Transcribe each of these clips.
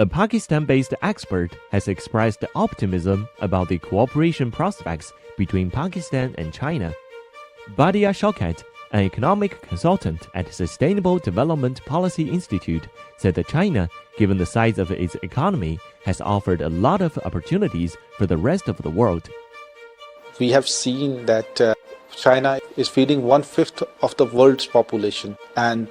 A Pakistan-based expert has expressed optimism about the cooperation prospects between Pakistan and China. Badia Shaukat, an economic consultant at Sustainable Development Policy Institute, said that China, given the size of its economy, has offered a lot of opportunities for the rest of the world. We have seen that China is feeding 1/5 of the world's population, and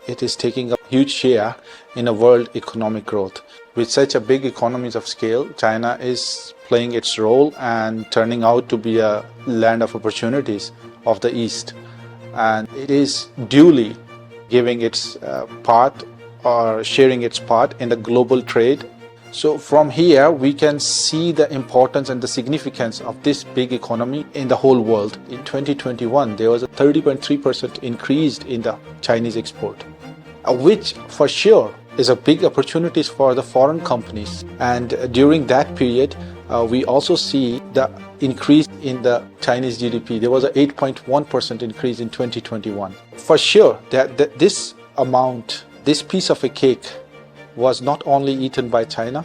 it is taking a huge share in a world economic growth. With such a big economies of scale, China is playing its role and turning out to be a land of opportunities of the East. And it is duly giving its part or sharing its part in the global trade. So from here, we can see the importance and the significance of this big economy in the whole world. In 2021, there was a 30.3% increase in the Chinese export, which for sure is a big opportunity for the foreign companies. And during that period, we also see the increase in the Chinese GDP. There was an 8.1% increase in 2021. For sure, that this amount, this piece of a cake, was not only eaten by China,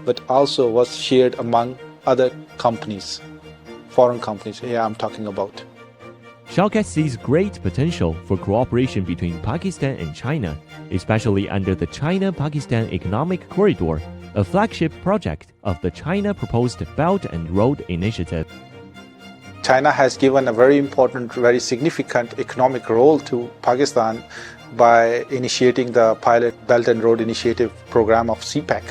but also was shared among other companies, foreign companies. Here I'm talking about. Shaukat sees great potential for cooperation between Pakistan and China, especially under the China-Pakistan Economic Corridor, a flagship project of the China proposed Belt and Road Initiative. China has given a very important, very significant economic role to Pakistan by initiating the pilot Belt and Road Initiative program of CPEC.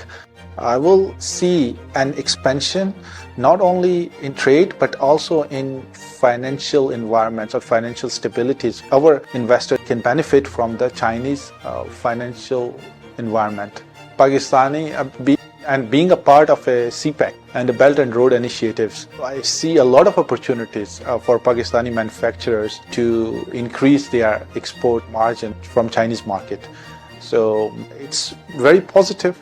I will see an expansion not only in trade but also in financial environments or financial stabilities. Our investors can benefit from the Chinese financial environment. Pakistani being a part of a CPEC and the Belt and Road Initiatives, I see a lot of opportunities for Pakistani manufacturers to increase their export margin from Chinese market. So it's very positive.